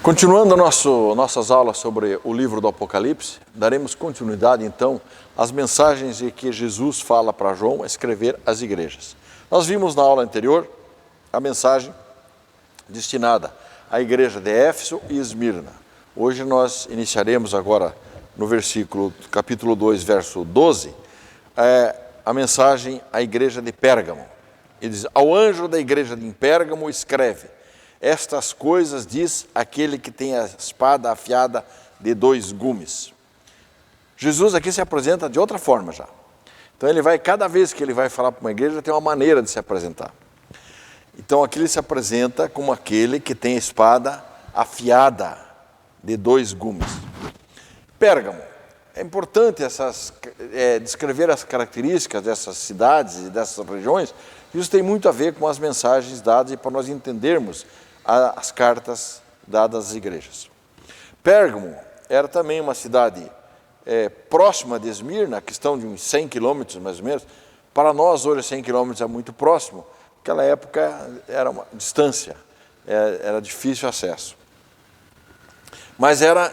Continuando nossas aulas sobre o livro do Apocalipse, daremos continuidade então às mensagens em que Jesus fala para João escrever às igrejas. Nós vimos na aula anterior a mensagem destinada à igreja de Éfeso e Esmirna. Hoje nós iniciaremos agora no capítulo 2, verso 12, a mensagem à igreja de Pérgamo. Ele diz: ao anjo da igreja de Pérgamo escreve: estas coisas diz aquele que tem a espada afiada de 2 gumes. Jesus aqui se apresenta de outra forma já. Então cada vez que ele vai falar para uma igreja, tem uma maneira de se apresentar. Então aqui ele se apresenta como aquele que tem a espada afiada de 2 gumes. Pérgamo. É importante descrever as características dessas cidades e dessas regiões. Isso tem muito a ver com as mensagens dadas e para nós entendermos as cartas dadas às igrejas. Pérgamo era também uma cidade próxima de Esmirna, questão de uns 100 quilômetros mais ou menos. Para nós hoje 100 quilômetros é muito próximo. Naquela época era uma distância, era difícil acesso. Mas era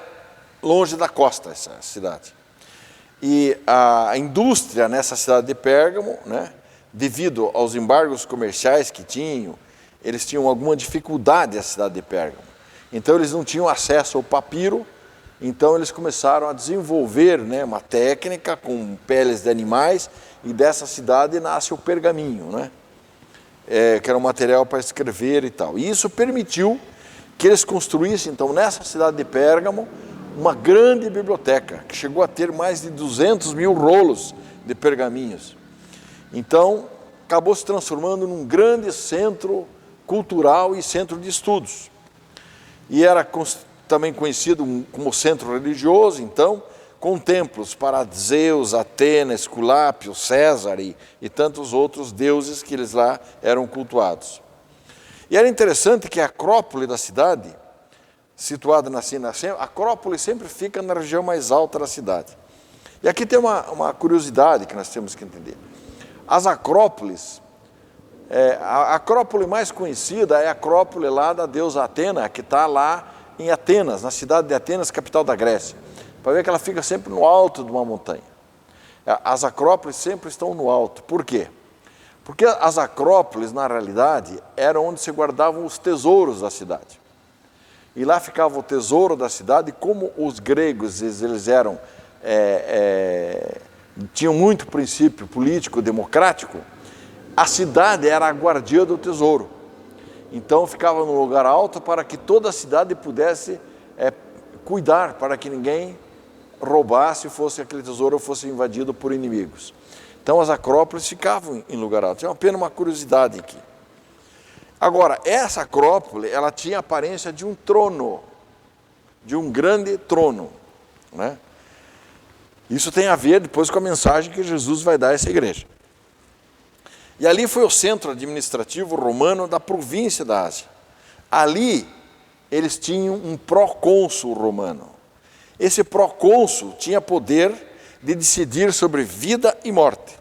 longe da costa essa cidade. E a indústria nessa cidade de Pérgamo, devido aos embargos comerciais que tinham, eles tinham alguma dificuldade, a cidade de Pérgamo. Então eles não tinham acesso ao papiro, então eles começaram a desenvolver uma técnica com peles de animais, e dessa cidade nasce o pergaminho, que era um material para escrever e tal. E isso permitiu que eles construíssem, então, nessa cidade de Pérgamo, uma grande biblioteca, que chegou a ter mais de 200 mil rolos de pergaminhos. Então, acabou se transformando num grande centro cultural e centro de estudos. E era também conhecido como centro religioso, então, com templos para Zeus, Atena, Esculápio, César e tantos outros deuses que eles lá eram cultuados. E era interessante que a acrópole da cidade, situada a acrópole sempre fica na região mais alta da cidade. E aqui tem uma curiosidade que nós temos que entender. As acrópoles, a acrópole mais conhecida é a acrópole lá da deusa Atena, que está lá em Atenas, na cidade de Atenas, capital da Grécia. Para ver que ela fica sempre no alto de uma montanha. As acrópoles sempre estão no alto. Por quê? Porque as acrópoles, na realidade, eram onde se guardavam os tesouros da cidade. E lá ficava o tesouro da cidade. Como os gregos eles eram, tinham muito princípio político, democrático, a cidade era a guardiã do tesouro. Então ficava num lugar alto para que toda a cidade pudesse cuidar, para que ninguém roubasse, aquele tesouro fosse invadido por inimigos. Então as acrópoles ficavam em lugar alto. É apenas uma curiosidade aqui. Agora, essa acrópole, ela tinha a aparência de um trono, de um grande trono. Isso tem a ver depois com a mensagem que Jesus vai dar a essa igreja. E ali foi o centro administrativo romano da província da Ásia. Ali, eles tinham um procônsul romano. Esse procônsul tinha poder de decidir sobre vida e morte.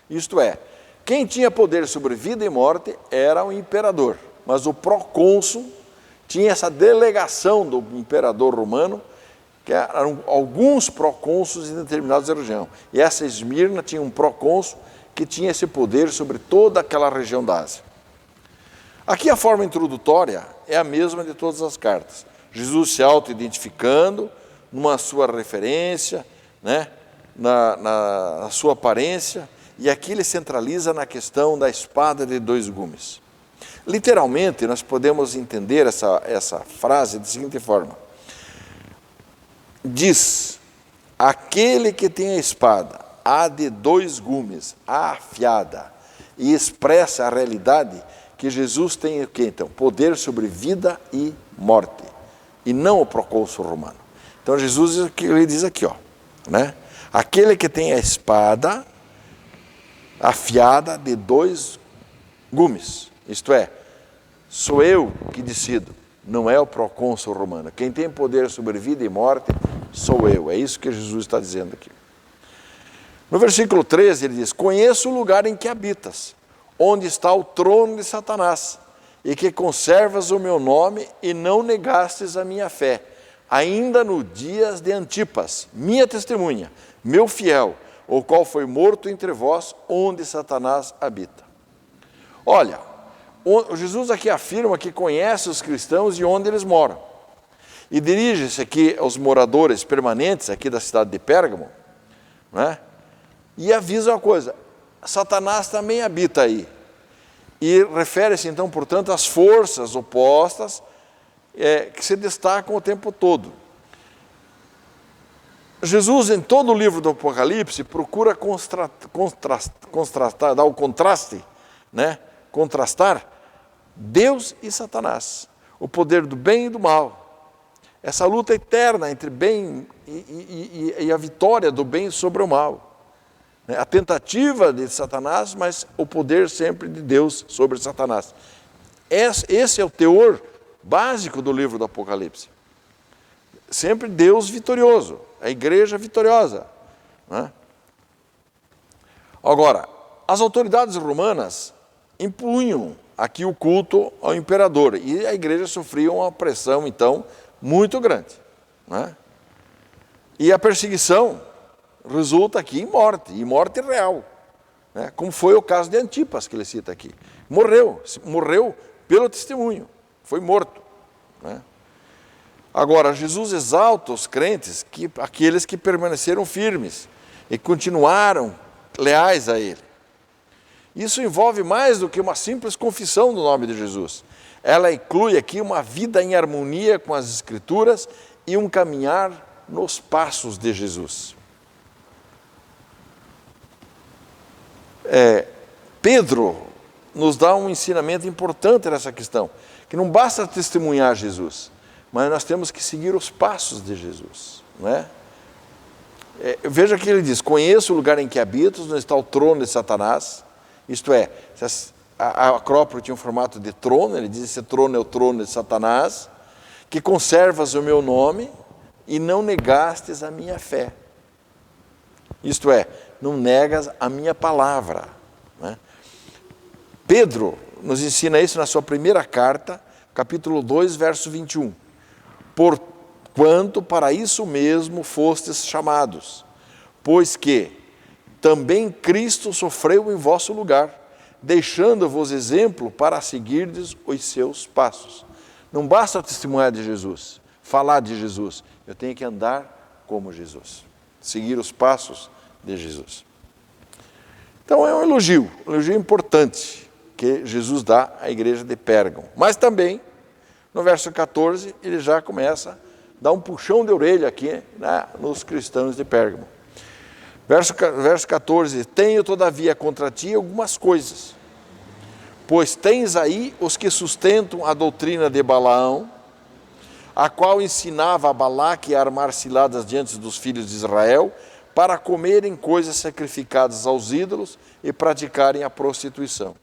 Isto é, quem tinha poder sobre vida e morte era o imperador, mas o procônsul tinha essa delegação do imperador romano, que eram alguns procônsuls em determinadas regiões. E essa Esmirna tinha um procônsul que tinha esse poder sobre toda aquela região da Ásia. Aqui a forma introdutória é a mesma de todas as cartas. Jesus se auto-identificando, numa sua referência, na sua aparência, e aqui ele centraliza na questão da espada de 2 gumes. Literalmente, nós podemos entender essa frase da seguinte forma: diz, aquele que tem a espada, a de 2 gumes, afiada, e expressa a realidade que Jesus tem o quê, então? Poder sobre vida e morte, e não o procônsul romano. Então Jesus ele diz aqui, aquele que tem a espada afiada de 2 gumes, isto é, sou eu que decido, não é o procônsul romano. Quem tem poder sobre vida e morte sou eu. É isso que Jesus está dizendo aqui. No versículo 13 ele diz: conheço o lugar em que habitas, onde está o trono de Satanás, e que conservas o meu nome e não negastes a minha fé, ainda no dias de Antipas, minha testemunha, meu fiel, o qual foi morto entre vós, onde Satanás habita. Olha, Jesus aqui afirma que conhece os cristãos e onde eles moram. E dirige-se aqui aos moradores permanentes aqui da cidade de Pérgamo, né? E avisa uma coisa, Satanás também habita aí. E refere-se então, portanto, às forças opostas que se destacam o tempo todo. Jesus, em todo o livro do Apocalipse, procura contrastar, dar o contraste, né? Contrastar Deus e Satanás, o poder do bem e do mal. Essa luta eterna entre bem e a vitória do bem sobre o mal. A tentativa de Satanás, mas o poder sempre de Deus sobre Satanás. Esse é o teor básico do livro do Apocalipse. Sempre Deus vitorioso, a igreja vitoriosa, né? Agora, as autoridades romanas impunham aqui o culto ao imperador e a igreja sofria uma pressão, então, muito grande, né? E a perseguição resulta aqui em morte, e morte real, né? Como foi o caso de Antipas, que ele cita aqui. Morreu pelo testemunho, foi morto, né? Agora, Jesus exalta os crentes, aqueles que permaneceram firmes e continuaram leais a Ele. Isso envolve mais do que uma simples confissão do nome de Jesus. Ela inclui aqui uma vida em harmonia com as Escrituras e um caminhar nos passos de Jesus. Pedro nos dá um ensinamento importante nessa questão, que não basta testemunhar Jesus, mas nós temos que seguir os passos de Jesus, não é? Veja que ele diz, conheço o lugar em que habitas, onde está o trono de Satanás, isto é, a Acrópole tinha um formato de trono, ele diz, esse trono é o trono de Satanás, que conservas o meu nome e não negastes a minha fé. Isto é, não negas a minha palavra, né? Pedro nos ensina isso na sua primeira carta, capítulo 2, verso 21. Porquanto para isso mesmo fostes chamados, pois que também Cristo sofreu em vosso lugar, deixando-vos exemplo para seguirdes os seus passos. Não basta testemunhar de Jesus, falar de Jesus, eu tenho que andar como Jesus, seguir os passos de Jesus. Então é um elogio importante que Jesus dá à igreja de Pérgamo. Mas também, no verso 14, ele já começa a dar um puxão de orelha aqui, né, nos cristãos de Pérgamo. Verso 14, tenho todavia contra ti algumas coisas, pois tens aí os que sustentam a doutrina de Balaão, a qual ensinava a Balaque a armar ciladas diante dos filhos de Israel, para comerem coisas sacrificadas aos ídolos e praticarem a prostituição.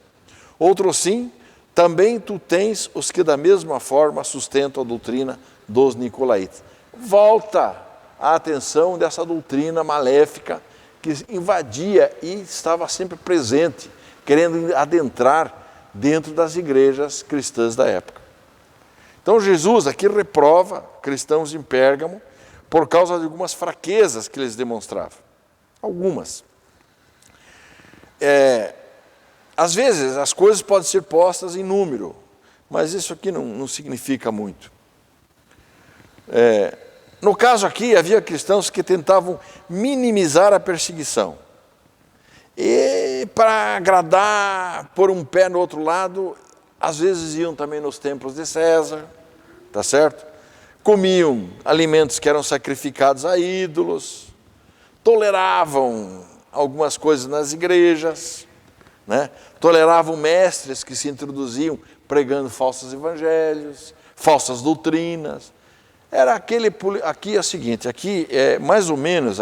Outro sim, também tu tens os que da mesma forma sustentam a doutrina dos nicolaítas. Volta a atenção dessa doutrina maléfica que invadia e estava sempre presente, querendo adentrar dentro das igrejas cristãs da época. Então Jesus aqui reprova cristãos em Pérgamo por causa de algumas fraquezas que eles demonstravam. Algumas. Às vezes as coisas podem ser postas em número, mas isso aqui não significa muito. No caso aqui, havia cristãos que tentavam minimizar a perseguição. E para agradar, pôr um pé no outro lado, às vezes iam também nos templos de César, tá certo? Comiam alimentos que eram sacrificados a ídolos, toleravam algumas coisas nas igrejas, né? Toleravam mestres que se introduziam pregando falsos evangelhos, falsas doutrinas. Era aqui é o seguinte, aqui é mais ou menos,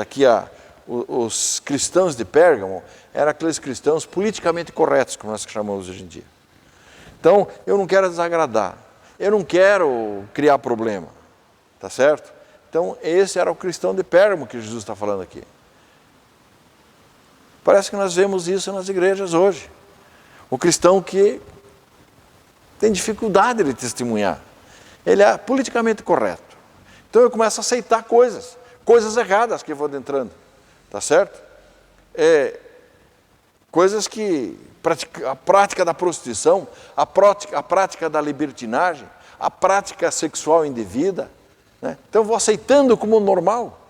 os cristãos de Pérgamo eram aqueles cristãos politicamente corretos, como nós chamamos hoje em dia. Então, eu não quero desagradar, eu não quero criar problema, tá certo? Então, esse era o cristão de Pérgamo que Jesus está falando aqui. Parece que nós vemos isso nas igrejas hoje. O cristão que tem dificuldade de testemunhar. Ele é politicamente correto. Então eu começo a aceitar coisas erradas que vão entrando, tá certo? Coisas que, a prática da prostituição, a prática da libertinagem, a prática sexual indevida, né? Então eu vou aceitando como normal,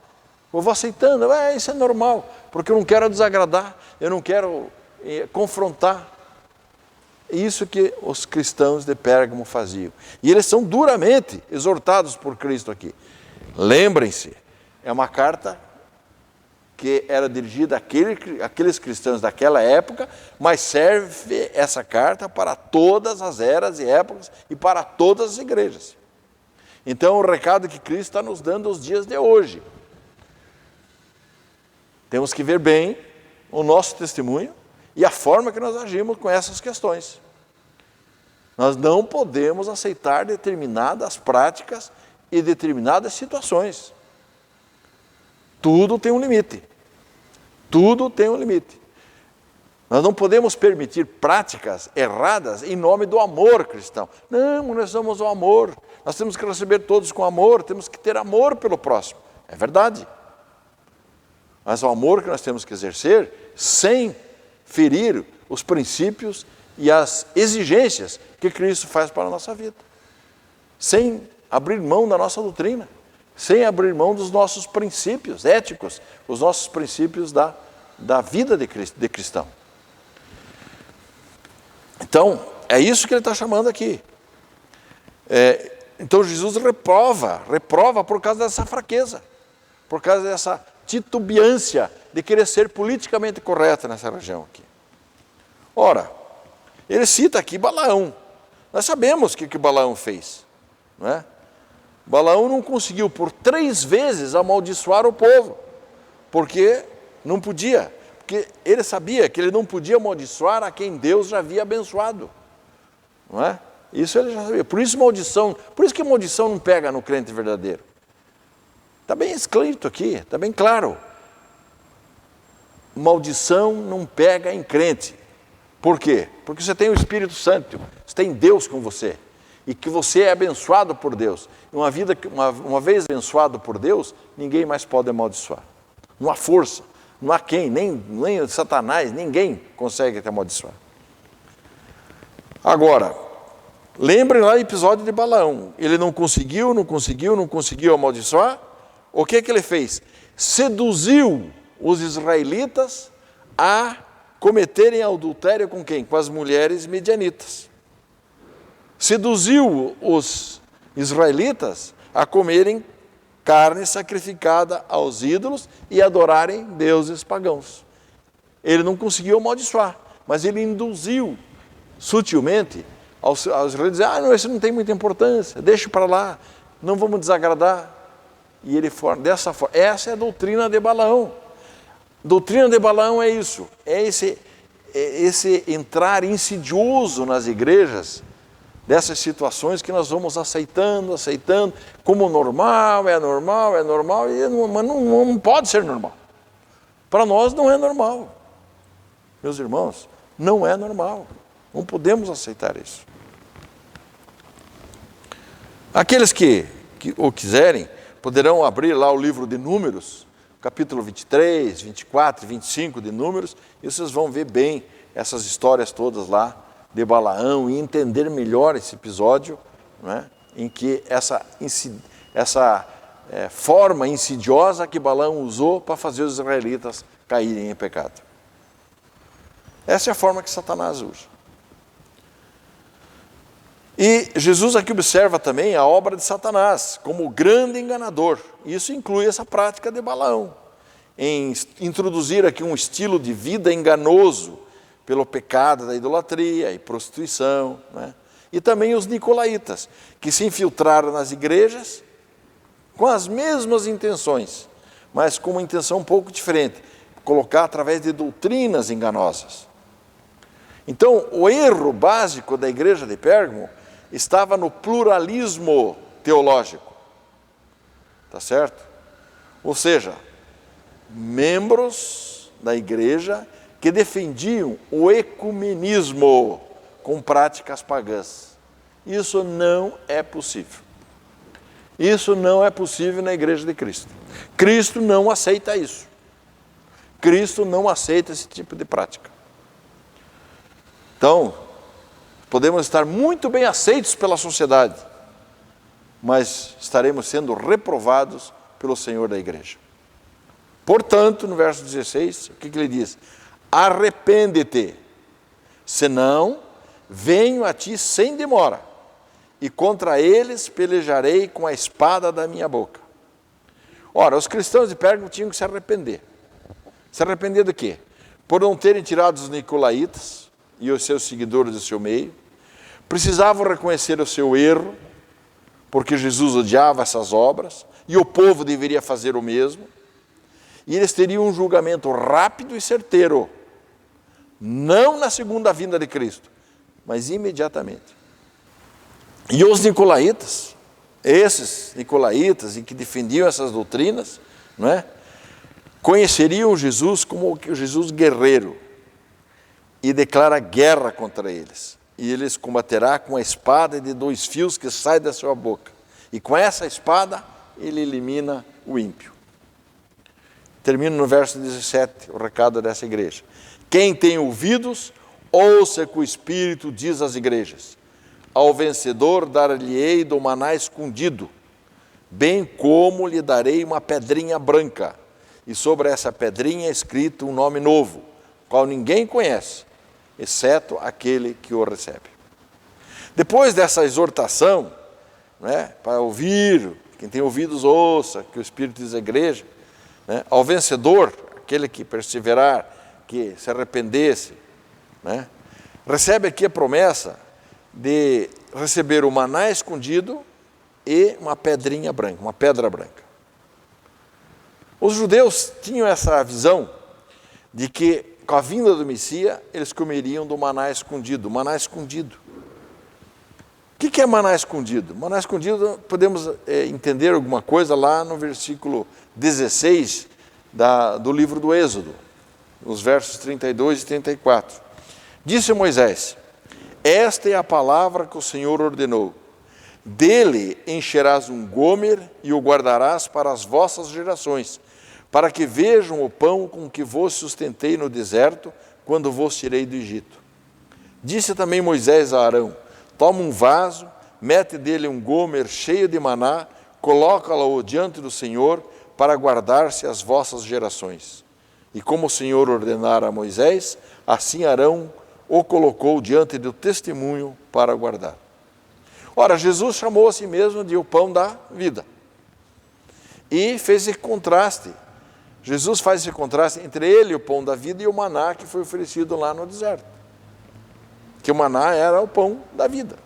eu vou aceitando, isso é normal, porque eu não quero desagradar, eu não quero confrontar. Isso que os cristãos de Pérgamo faziam. E eles são duramente exortados por Cristo aqui. Lembrem-se, é uma carta que era dirigida àqueles cristãos daquela época, mas serve essa carta para todas as eras e épocas e para todas as igrejas. Então, o recado que Cristo está nos dando os dias de hoje. Temos que ver bem o nosso testemunho e a forma que nós agimos com essas questões. Nós não podemos aceitar determinadas práticas e determinadas situações. Tudo tem um limite. Tudo tem um limite. Nós não podemos permitir práticas erradas em nome do amor cristão. Não, nós somos o amor. Nós temos que receber todos com amor, temos que ter amor pelo próximo. É verdade. Mas o amor que nós temos que exercer sem ferir os princípios e as exigências que Cristo faz para a nossa vida. Sem abrir mão da nossa doutrina, sem abrir mão dos nossos princípios éticos, os nossos princípios da vida de cristão. Então, é isso que ele está chamando aqui. Então Jesus reprova por causa dessa fraqueza, por causa dessa titubeância de querer ser politicamente correto nessa região aqui. Ora, ele cita aqui Balaão. Nós sabemos o que Balaão fez, não é? Balaão não conseguiu por 3 vezes amaldiçoar o povo, porque não podia, porque ele sabia que ele não podia amaldiçoar a quem Deus já havia abençoado, não é? Isso ele já sabia. Por isso que maldição não pega no crente verdadeiro. Está bem escrito aqui, está bem claro. Maldição não pega em crente. Por quê? Porque você tem o Espírito Santo, você tem Deus com você, e que você é abençoado por Deus. Uma vez abençoado por Deus, ninguém mais pode amaldiçoar. Não há força, não há quem, nem Satanás, ninguém consegue te amaldiçoar. Agora, lembrem lá o episódio de Balaão. Ele não conseguiu amaldiçoar. O que ele fez? Seduziu os israelitas a cometerem adultério com quem? Com as mulheres midianitas. Seduziu os israelitas a comerem carne sacrificada aos ídolos e adorarem deuses pagãos. Ele não conseguiu amaldiçoar, mas ele induziu sutilmente aos israelitas a dizer, não, isso não tem muita importância, deixa para lá, não vamos desagradar. E ele foi dessa forma. Essa é a doutrina de Balaão. Doutrina de Balaão é isso, é esse entrar insidioso nas igrejas, dessas situações que nós vamos aceitando, como normal, mas não pode ser normal. Para nós não é normal. Meus irmãos, não é normal. Não podemos aceitar isso. Aqueles que o quiserem, poderão abrir lá o livro de Números, capítulo 23, 24 e 25 de Números, e vocês vão ver bem essas histórias todas lá de Balaão e entender melhor esse episódio, né, em que essa forma insidiosa que Balaão usou para fazer os israelitas caírem em pecado. Essa é a forma que Satanás usa. E Jesus aqui observa também a obra de Satanás como grande enganador. Isso inclui essa prática de Balaão, em introduzir aqui um estilo de vida enganoso pelo pecado da idolatria e prostituição, né? E também os nicolaítas, que se infiltraram nas igrejas com as mesmas intenções, mas com uma intenção um pouco diferente, colocar através de doutrinas enganosas. Então, o erro básico da igreja de Pérgamo estava no pluralismo teológico, tá certo? Ou seja, membros da igreja que defendiam o ecumenismo com práticas pagãs. Isso não é possível. Isso não é possível na igreja de Cristo. Cristo não aceita isso. Cristo não aceita esse tipo de prática. Então, podemos estar muito bem aceitos pela sociedade, mas estaremos sendo reprovados pelo Senhor da igreja. Portanto, no verso 16, o que ele diz? Arrepende-te, senão venho a ti sem demora, e contra eles pelejarei com a espada da minha boca. Ora, os cristãos de Pérgamo tinham que se arrepender. Se arrepender do quê? Por não terem tirado os nicolaítas e os seus seguidores do seu meio. Precisavam reconhecer o seu erro, porque Jesus odiava essas obras, e o povo deveria fazer o mesmo. E eles teriam um julgamento rápido e certeiro, não na segunda vinda de Cristo, mas imediatamente. E os nicolaítas, esses nicolaítas e que defendiam essas doutrinas, não é? Conheceriam Jesus como o Jesus guerreiro e declara guerra contra eles. E eles combaterá com a espada de 2 fios que sai da sua boca. E com essa espada ele elimina o ímpio. Termino no verso 17, o recado dessa igreja. Quem tem ouvidos, ouça o que o Espírito diz às igrejas. Ao vencedor dar-lhe-ei do maná escondido, bem como lhe darei uma pedrinha branca, e sobre essa pedrinha é escrito um nome novo, qual ninguém conhece, exceto aquele que o recebe. Depois dessa exortação, né, para ouvir, quem tem ouvidos ouça, que o Espírito diz à igreja, né, ao vencedor, aquele que perseverar, que se arrependesse, né, recebe aqui a promessa de receber o maná escondido e uma pedrinha branca, uma pedra branca. Os judeus tinham essa visão de que, com a vinda do Messias, eles comeriam do maná escondido. Maná escondido. O que é maná escondido? Maná escondido, podemos entender alguma coisa lá no versículo 16 do livro do Êxodo, nos versos 32 e 34. Disse Moisés: esta é a palavra que o Senhor ordenou. Dele encherás um gomer e o guardarás para as vossas gerações, para que vejam o pão com que vos sustentei no deserto, quando vos tirei do Egito. Disse também Moisés a Arão: toma um vaso, mete dele um gomer cheio de maná, coloca-lo diante do Senhor, para guardar-se as vossas gerações. E como o Senhor ordenara a Moisés, assim Arão o colocou diante do testemunho para guardar. Ora, Jesus chamou a si mesmo de o pão da vida. E fez esse contraste. Jesus faz esse contraste entre ele, o pão da vida, e o maná que foi oferecido lá no deserto. Que o maná era o pão da vida.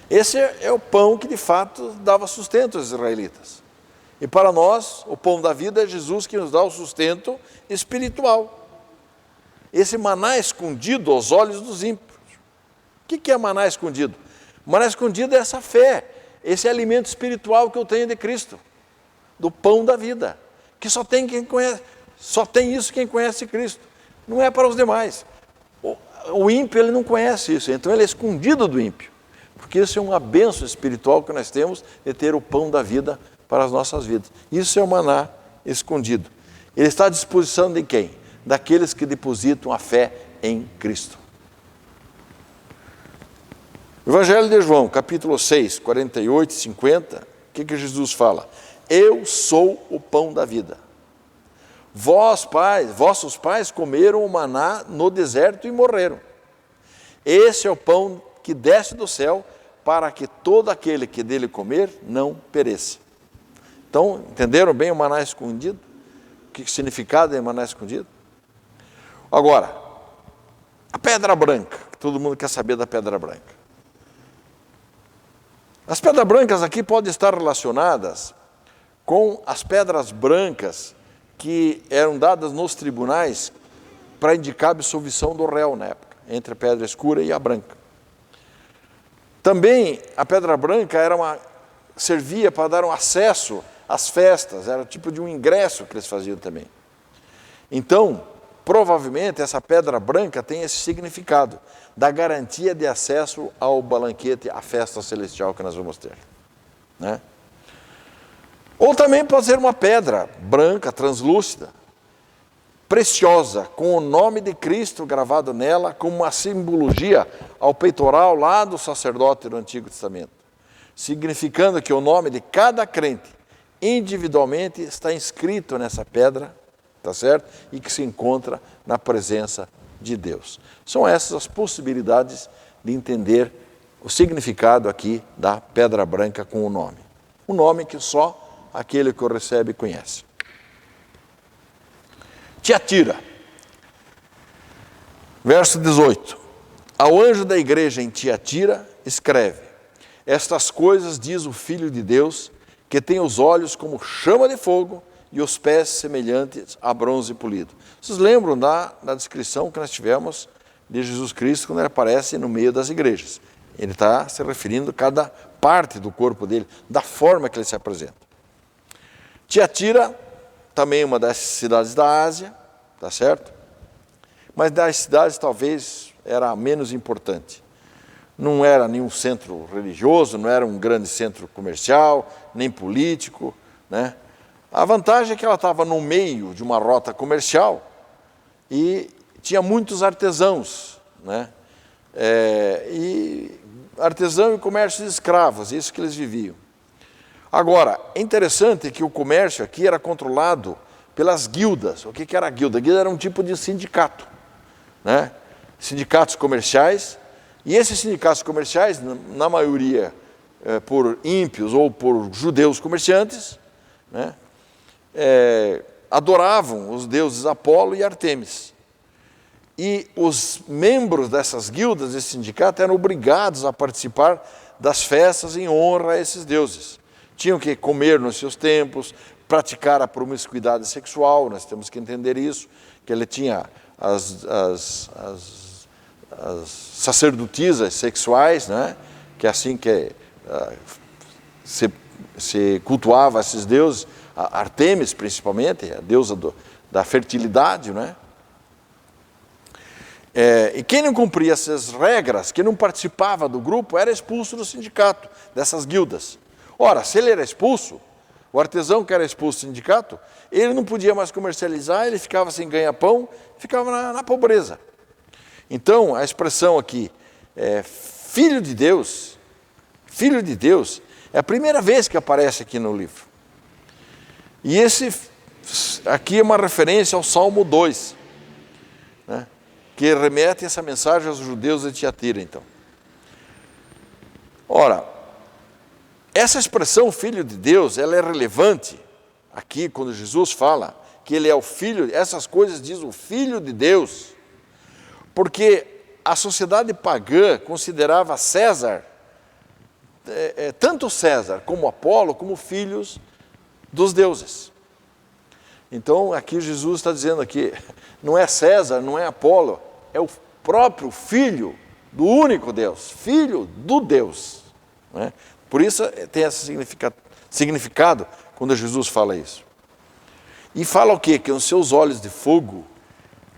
Esse é o pão que de fato dava sustento aos israelitas. E para nós, o pão da vida é Jesus que nos dá o sustento espiritual. Esse maná escondido aos olhos dos ímpios. O que é maná escondido? Maná escondido é essa fé, esse alimento espiritual que eu tenho de Cristo, do pão da vida, que só tem quem conhece, só tem isso quem conhece Cristo, não é para os demais. O ímpio, ele não conhece isso, então ele é escondido do ímpio, porque isso é uma bênção espiritual que nós temos de ter o pão da vida para as nossas vidas. Isso é o maná escondido. Ele está à disposição de quem? Daqueles que depositam a fé em Cristo. Evangelho de João, capítulo 6, 48 e 50, o que Jesus fala? Eu sou o pão da vida. Vossos pais comeram o maná no deserto e morreram. Esse é o pão que desce do céu, para que todo aquele que dele comer não pereça. Então, entenderam bem o maná escondido? O que significado é maná escondido? Agora, a pedra branca, todo mundo quer saber da pedra branca. As pedras brancas aqui podem estar relacionadas com as pedras brancas que eram dadas nos tribunais para indicar a absolvição do réu na época, entre a pedra escura e a branca. Também a pedra branca servia para dar um acesso às festas, era tipo de um ingresso que eles faziam também. Então, provavelmente essa pedra branca tem esse significado da garantia de acesso ao banquete, à festa celestial que nós vamos ter, né? Ou também pode ser uma pedra branca, translúcida, preciosa, com o nome de Cristo gravado nela, como uma simbologia ao peitoral lá do sacerdote do Antigo Testamento, significando que o nome de cada crente, individualmente, está inscrito nessa pedra, tá certo? E que se encontra na presença de Deus. São essas as possibilidades de entender o significado aqui da pedra branca com o nome. Um nome que só aquele que o recebe conhece. Tiatira, verso 18. Ao anjo da igreja em Tiatira, escreve: estas coisas diz o Filho de Deus, que tem os olhos como chama de fogo e os pés semelhantes a bronze polido. Vocês lembram da descrição que nós tivemos de Jesus Cristo quando ele aparece no meio das igrejas? Ele está se referindo a cada parte do corpo dele, da forma que ele se apresenta. Tiatira, também uma das cidades da Ásia, tá certo? Mas das cidades talvez era a menos importante. Não era nenhum centro religioso, não era um grande centro comercial, nem político, né? A vantagem é que ela estava no meio de uma rota comercial e tinha muitos artesãos, né? Artesão e comércio de escravos, isso que eles viviam. Agora, é interessante que o comércio aqui era controlado pelas guildas. O que era a guilda? A guilda era um tipo de sindicato, né? Sindicatos comerciais, e esses sindicatos comerciais, na maioria por ímpios ou por judeus comerciantes, né? Adoravam os deuses Apolo e Artemis. E os membros dessas guildas, desse sindicato, eram obrigados a participar das festas em honra a esses deuses. Tinham que comer nos seus templos, praticar a promiscuidade sexual, nós temos que entender isso, que ele tinha as sacerdotisas sexuais, né? Que é assim que se cultuava esses deuses, a Artemis principalmente, a deusa da fertilidade, né? E quem não cumpria essas regras, quem não participava do grupo, era expulso do sindicato, dessas guildas. Ora, se ele era expulso, o artesão que era expulso do sindicato, ele não podia mais comercializar, ele ficava sem ganha-pão, ficava na pobreza. Então, a expressão aqui, filho de Deus, é a primeira vez que aparece aqui no livro. E esse aqui é uma referência ao Salmo 2, né? Que remete essa mensagem aos judeus de Tiatira, então. Ora, essa expressão filho de Deus, ela é relevante aqui quando Jesus fala que ele é o filho, essas coisas diz o Filho de Deus, porque a sociedade pagã considerava César, tanto César como Apolo, como filhos dos deuses. Então aqui Jesus está dizendo aqui, não é César, não é Apolo, é o próprio Filho do único Deus, Filho do Deus, né? Por isso tem esse significado quando Jesus fala isso. E fala o quê? Que os seus olhos de fogo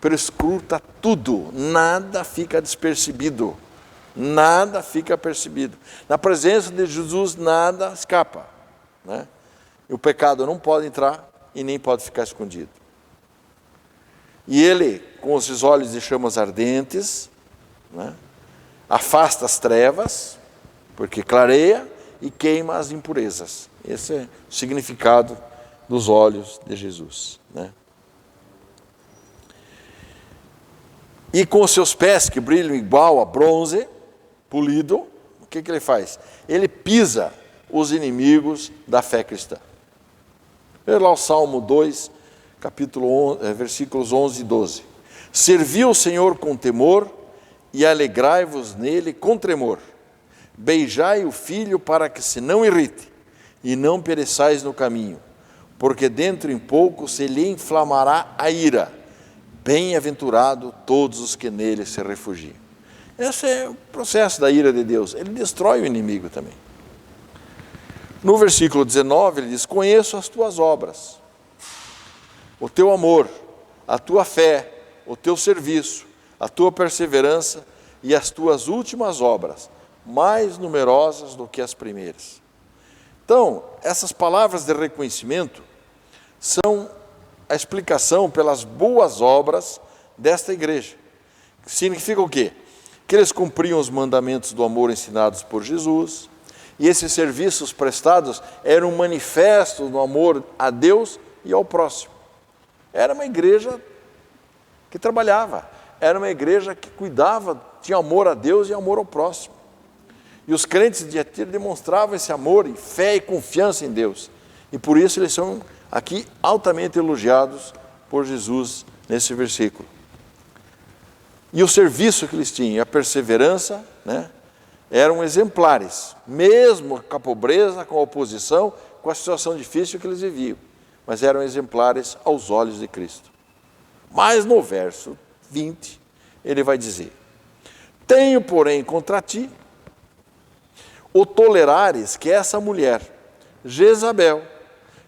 perscruta tudo, nada fica despercebido, nada fica percebido. Na presença de Jesus nada escapa, né? E o pecado não pode entrar e nem pode ficar escondido. E ele, com os seus olhos de chamas ardentes, né, afasta as trevas, porque clareia, e queima as impurezas. Esse é o significado dos olhos de Jesus, né? E com os seus pés que brilham igual a bronze polido, o que ele faz? Ele pisa os inimigos da fé cristã. Veja lá o Salmo 2, versículos 11 e 12. Servi o Senhor com temor e alegrai-vos nele com tremor. Beijai o filho para que se não irrite e não pereçais no caminho, porque dentro em pouco se lhe inflamará a ira. Bem-aventurado todos os que nele se refugiam. Esse é o processo da ira de Deus. Ele destrói o inimigo também. No versículo 19 ele diz, conheço as tuas obras, o teu amor, a tua fé o teu serviço, a tua perseverança e as tuas últimas obras, mais numerosas do que as primeiras. Então, essas palavras de reconhecimento são a explicação pelas boas obras desta igreja. Significa o quê? Que eles cumpriam os mandamentos do amor ensinados por Jesus, e esses serviços prestados eram um manifesto do amor a Deus e ao próximo. Era uma igreja que trabalhava, era uma igreja que cuidava, tinha amor a Deus e amor ao próximo. E os crentes de Tiatira demonstravam esse amor, e fé e confiança em Deus. E por isso eles são aqui altamente elogiados por Jesus nesse versículo. E o serviço que eles tinham, a perseverança, eram exemplares, mesmo com a pobreza, com a oposição, com a situação difícil que eles viviam. Mas eram exemplares aos olhos de Cristo. Mas no verso 20, ele vai dizer: tenho, porém, contra ti o tolerares que essa mulher, Jezabel,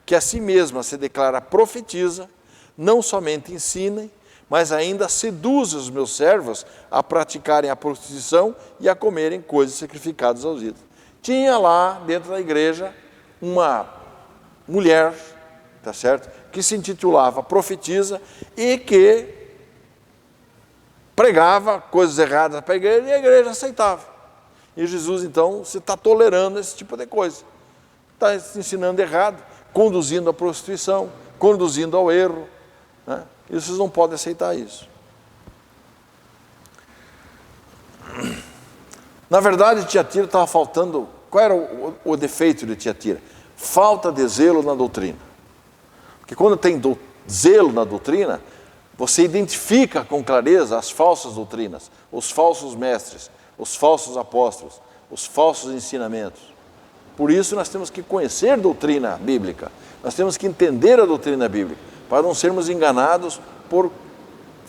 que a si mesma se declara profetisa, não somente ensina, mas ainda seduz os meus servos a praticarem a prostituição e a comerem coisas sacrificadas aos ídolos. Tinha lá dentro da igreja uma mulher, tá certo? Que se intitulava profetisa e que pregava coisas erradas para a igreja e a igreja aceitava. E Jesus, então, se está tolerando esse tipo de coisa. Está ensinando errado, conduzindo à prostituição, conduzindo ao erro. E vocês não podem aceitar isso. Na verdade, Tiatira estava faltando... Qual era o defeito de Tiatira? Falta de zelo na doutrina. Porque quando tem zelo na doutrina, você identifica com clareza as falsas doutrinas, os falsos mestres, os falsos apóstolos, os falsos ensinamentos. Por isso nós temos que conhecer a doutrina bíblica, nós temos que entender a doutrina bíblica, para não sermos enganados por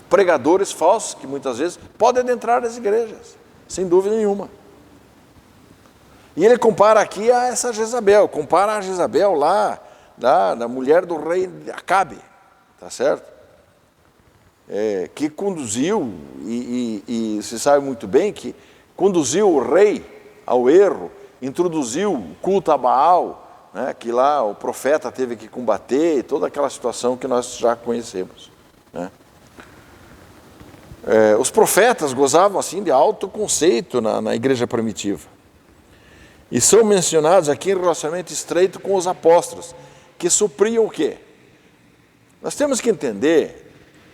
pregadores falsos, que muitas vezes podem adentrar as igrejas, sem dúvida nenhuma. E ele compara aqui a essa Jezabel, compara a Jezabel lá, da mulher do rei Acabe, tá certo? Que conduziu, e se sabe muito bem que conduziu o rei ao erro, introduziu o culto a Baal, que lá o profeta teve que combater, toda aquela situação que nós já conhecemos. Os profetas gozavam assim de alto conceito na igreja primitiva. E são mencionados aqui em relacionamento estreito com os apóstolos, que supriam o quê? Nós temos que entender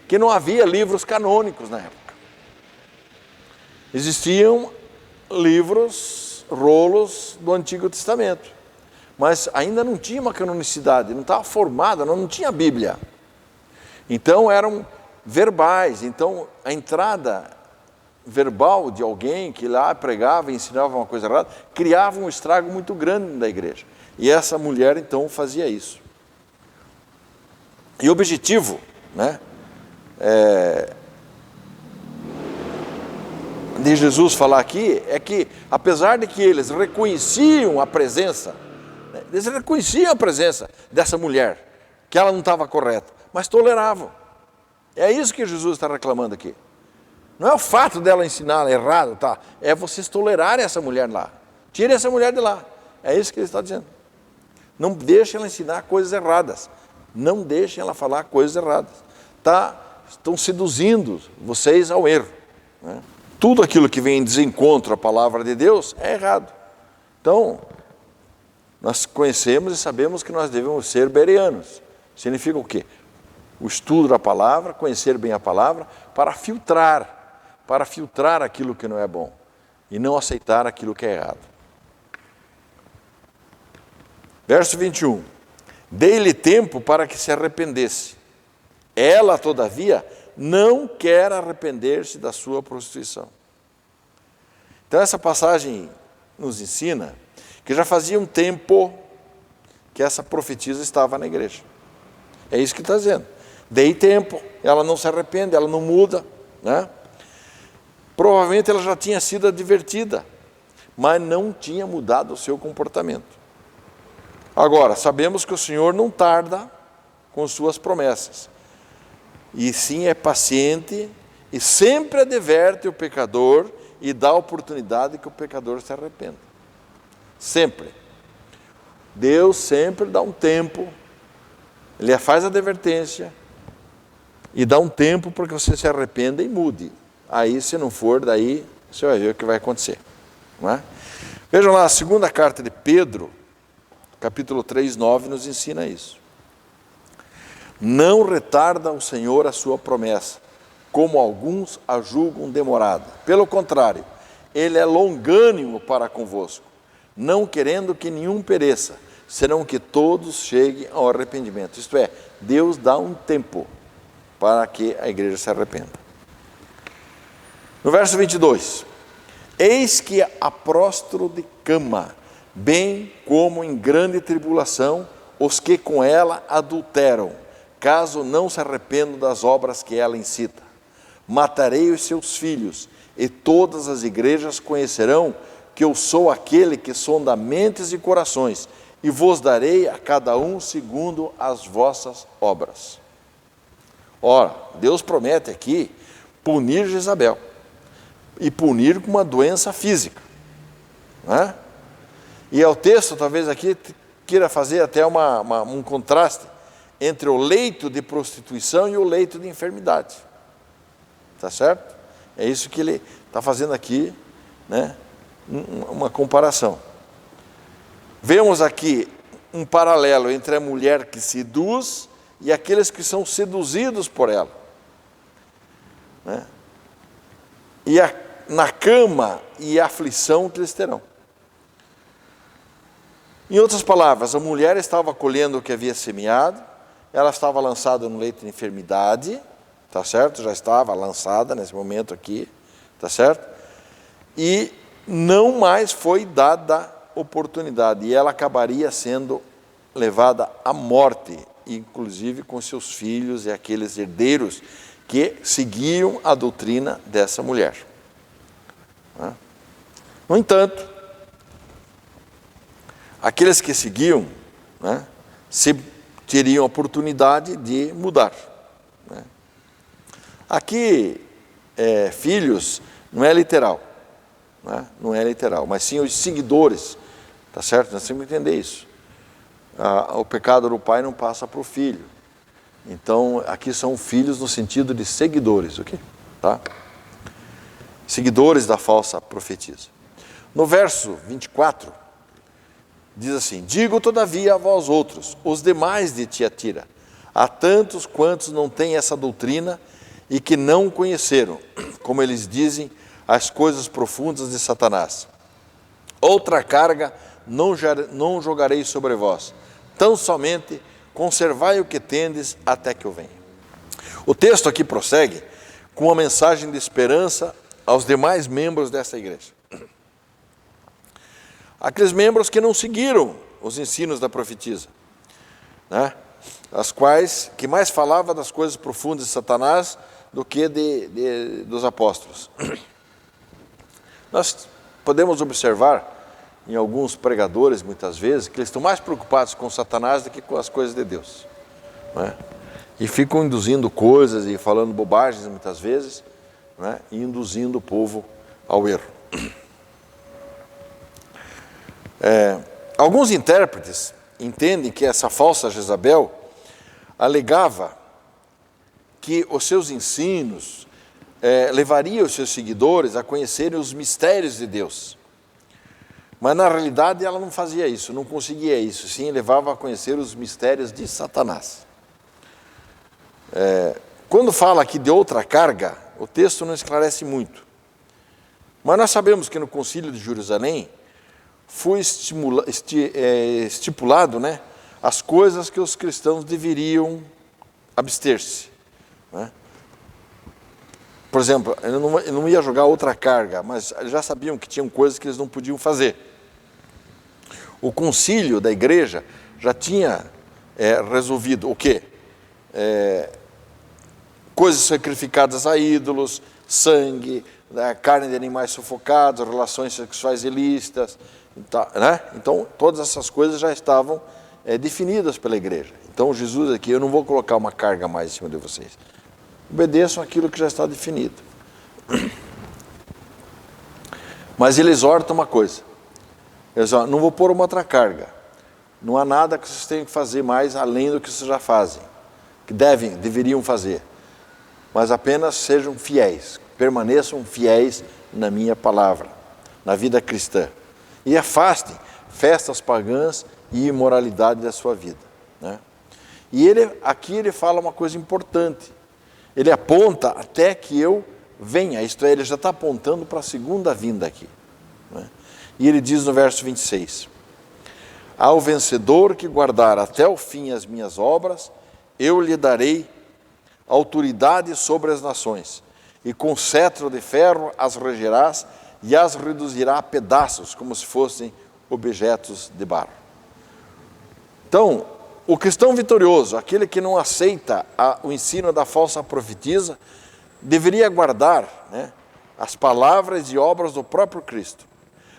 que não havia livros canônicos na época. Existiam livros, rolos do Antigo Testamento, mas ainda não tinha uma canonicidade, não estava formada, não tinha Bíblia. Então eram verbais, então a entrada verbal de alguém que lá pregava e ensinava uma coisa errada, criava um estrago muito grande da igreja. E essa mulher então fazia isso. E o objetivo, de Jesus falar aqui é que, apesar de que eles reconheciam a presença, dessa mulher, que ela não estava correta, mas toleravam. É isso que Jesus está reclamando aqui. Não é o fato dela ensinar errado, tá? É vocês tolerarem essa mulher lá. Tirem essa mulher de lá. É isso que ele está dizendo. Não deixem ela ensinar coisas erradas. Não deixem ela falar coisas erradas. Estão seduzindo vocês ao erro. Tudo aquilo que vem em desencontro à palavra de Deus é errado. Então, nós conhecemos e sabemos que nós devemos ser bereanos. Significa o quê? O estudo da palavra, conhecer bem a palavra, para filtrar aquilo que não é bom e não aceitar aquilo que é errado. Verso 21. Dei-lhe tempo para que se arrependesse. Ela, todavia, não quer arrepender-se da sua prostituição. Então essa passagem nos ensina que já fazia um tempo que essa profetisa estava na igreja. É isso que está dizendo. Dei tempo, ela não se arrepende, ela não muda. Provavelmente ela já tinha sido advertida, mas não tinha mudado o seu comportamento. Agora, sabemos que o Senhor não tarda com suas promessas. e sim é paciente e sempre adverte o pecador e dá oportunidade que o pecador se arrependa. Sempre. Deus sempre dá um tempo, Ele faz a advertência e dá um tempo para que você se arrependa e mude. Aí, se não for, daí você vai ver o que vai acontecer. Não é? Vejam lá, a segunda carta de Pedro, capítulo 3, 9, nos ensina isso. Não retarda o Senhor a sua promessa, como alguns a julgam demorada. Pelo contrário, Ele é longânimo para convosco, não querendo que nenhum pereça, senão que todos cheguem ao arrependimento. Isto é, Deus dá um tempo para que a igreja se arrependa. No verso 22, eis que apróstolo de cama, bem como em grande tribulação, os que com ela adulteram, caso não se arrependam das obras que ela incita. Matarei os seus filhos, e todas as igrejas conhecerão que eu sou aquele que sonda mentes e corações, e vos darei a cada um segundo as vossas obras. Ora, Deus promete aqui punir Jezabel, e punir com uma doença física. Não é? E o texto, talvez aqui, queira fazer até um contraste entre o leito de prostituição e o leito de enfermidade. Está certo? É isso que ele está fazendo aqui, né? Uma comparação. Vemos aqui um paralelo entre a mulher que seduz e aqueles que são seduzidos por ela. Né? E na cama e a aflição que eles terão. Em outras palavras, a mulher estava colhendo o que havia semeado, ela estava lançada no leito de enfermidade, tá certo? Já estava lançada nesse momento aqui, tá certo? E não mais foi dada oportunidade, e ela acabaria sendo levada à morte, inclusive com seus filhos e aqueles herdeiros que seguiam a doutrina dessa mulher. No entanto, aqueles que seguiam, né, se teriam a oportunidade de mudar. Né? Aqui, filhos, não é literal, né? Não é literal, mas sim os seguidores, tá certo? Nós temos que entender isso. O pecado do pai não passa para o filho. Então, aqui são filhos no sentido de seguidores, ok? Tá? Seguidores da falsa profetisa. No verso 24, diz assim: digo todavia a vós outros, os demais de Tiatira, há tantos quantos não têm essa doutrina e que não conheceram, como eles dizem, as coisas profundas de Satanás. Outra carga não jogarei sobre vós, tão somente conservai o que tendes até que eu venha. O texto aqui prossegue com uma mensagem de esperança aos demais membros dessa igreja. Aqueles membros que não seguiram os ensinos da profetisa, né? As quais, que mais falava das coisas profundas de Satanás do que dos apóstolos. Nós podemos observar em alguns pregadores, muitas vezes, que eles estão mais preocupados com Satanás do que com as coisas de Deus. Né? E ficam induzindo coisas e falando bobagens, muitas vezes, né? E induzindo o povo ao erro. Alguns intérpretes entendem que essa falsa Jezabel alegava que os seus ensinos levariam os seus seguidores a conhecerem os mistérios de Deus. Mas na realidade ela não fazia isso, não conseguia isso, sim, levava a conhecer os mistérios de Satanás. Quando fala aqui de outra carga, o texto não esclarece muito. Mas nós sabemos que no Concílio de Jerusalém foi estipulado, né, as coisas que os cristãos deveriam abster-se. Né? Por exemplo, eu não ia jogar outra carga, mas já sabiam que tinham coisas que eles não podiam fazer. O concílio da igreja já tinha resolvido o quê? Coisas sacrificadas a ídolos, sangue, carne de animais sufocados, relações sexuais ilícitas, né? Então, todas essas coisas já estavam definidas pela igreja. Então, Jesus aqui, eu não vou colocar uma carga mais em cima de vocês. Obedeçam aquilo que já está definido. Mas ele exorta uma coisa. Ele diz, não vou pôr uma outra carga. Não há nada que vocês tenham que fazer mais além do que vocês já fazem. Que deveriam fazer. Mas apenas sejam fiéis. Permaneçam fiéis na minha palavra. Na vida cristã. E afastem festas pagãs e imoralidade da sua vida. Né? E aqui ele fala uma coisa importante. Ele aponta até que eu venha. Isto é, ele já está apontando para a segunda vinda aqui. Né? E ele diz no verso 26. Ao vencedor que guardar até o fim as minhas obras, eu lhe darei autoridade sobre as nações, e com cetro de ferro as regerás e as reduzirá a pedaços, como se fossem objetos de barro. Então, o cristão vitorioso, aquele que não aceita o ensino da falsa profetisa, deveria guardar, né, as palavras e obras do próprio Cristo.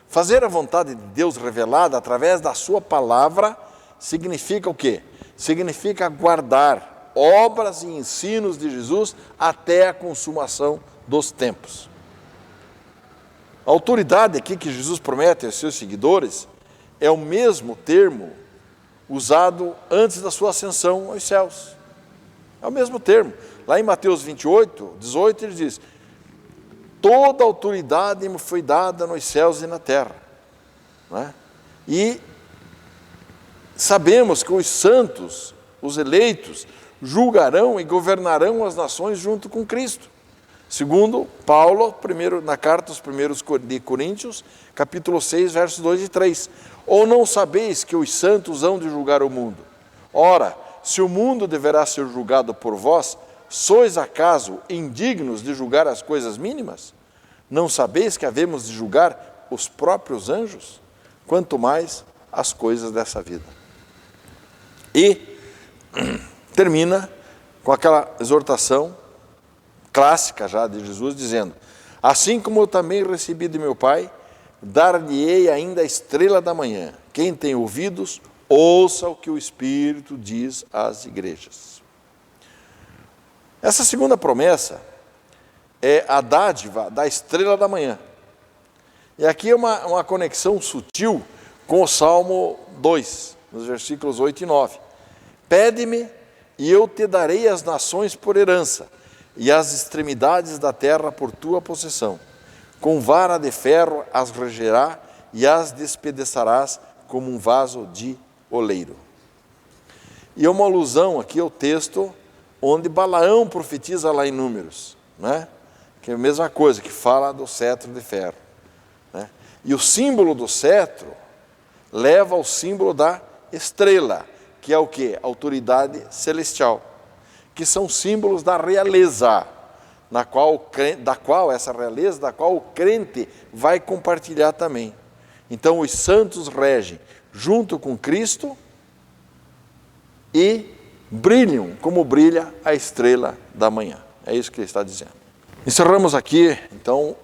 Fazer a vontade de Deus revelada através da sua palavra significa o quê? Significa guardar obras e ensinos de Jesus até a consumação dos tempos. A autoridade aqui que Jesus promete aos seus seguidores é o mesmo termo usado antes da sua ascensão aos céus. É o mesmo termo. Lá em Mateus 28, 18, ele diz: toda autoridade me foi dada nos céus e na terra. Não é? E sabemos que os santos, os eleitos, julgarão e governarão as nações junto com Cristo. Segundo Paulo, na carta aos primeiros de Coríntios, capítulo 6, versos 2 e 3. Ou não sabeis que os santos hão de julgar o mundo? Ora, se o mundo deverá ser julgado por vós, sois acaso indignos de julgar as coisas mínimas? Não sabeis que havemos de julgar os próprios anjos? Quanto mais as coisas dessa vida. E termina com aquela exortação clássica já de Jesus, dizendo: assim como eu também recebi de meu Pai, dar-lhe-ei ainda a estrela da manhã. Quem tem ouvidos, ouça o que o Espírito diz às igrejas. Essa segunda promessa é a dádiva da estrela da manhã. E aqui é uma conexão sutil com o Salmo 2, nos versículos 8 e 9. Pede-me e eu te darei as nações por herança, e as extremidades da terra por tua possessão. Com vara de ferro as regerá e as despedaçarás como um vaso de oleiro. E é uma alusão aqui ao texto onde Balaão profetiza lá em Números, né? Que é a mesma coisa, que fala do cetro de ferro. Né? E o símbolo do cetro leva ao símbolo da estrela, que é o quê? Autoridade celestial, que são símbolos da realeza, da qual essa realeza, da qual o crente vai compartilhar também. Então os santos regem junto com Cristo e brilham como brilha a estrela da manhã. É isso que ele está dizendo. Encerramos aqui, então,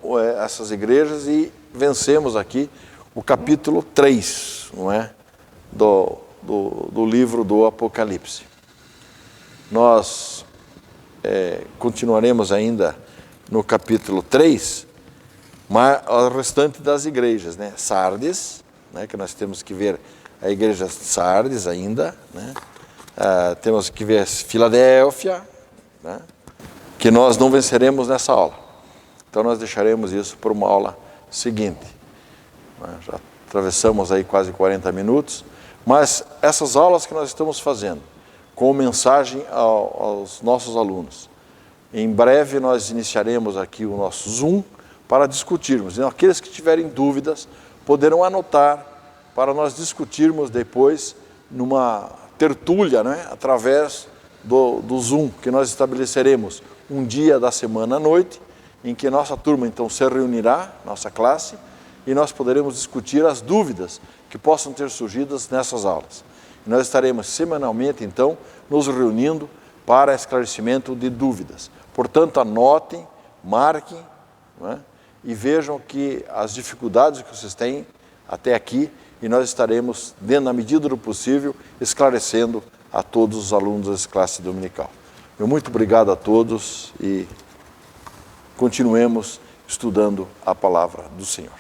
essas igrejas e vencemos aqui o capítulo 3, não é? Do livro do Apocalipse. Nós continuaremos ainda no capítulo 3, mas o restante das igrejas, né? Sardes, né? Que nós temos que ver a igreja de Sardes ainda, né? Temos que ver Filadélfia, né? Que nós não venceremos nessa aula. Então nós deixaremos isso para uma aula seguinte. Já atravessamos aí quase 40 minutos, mas essas aulas que nós estamos fazendo, com mensagem aos nossos alunos. Em breve nós iniciaremos aqui o nosso Zoom para discutirmos. E aqueles que tiverem dúvidas poderão anotar para nós discutirmos depois numa tertúlia, né, através do Zoom, que nós estabeleceremos um dia da semana à noite, em que nossa turma então se reunirá, nossa classe, e nós poderemos discutir as dúvidas que possam ter surgido nessas aulas. E nós estaremos semanalmente então nos reunindo para esclarecimento de dúvidas. Portanto, anotem, marquem, não é? E vejam que as dificuldades que vocês têm até aqui, e nós estaremos, dentro da medida do possível, esclarecendo a todos os alunos dessa classe dominical. Meu muito obrigado a todos e continuemos estudando a palavra do Senhor.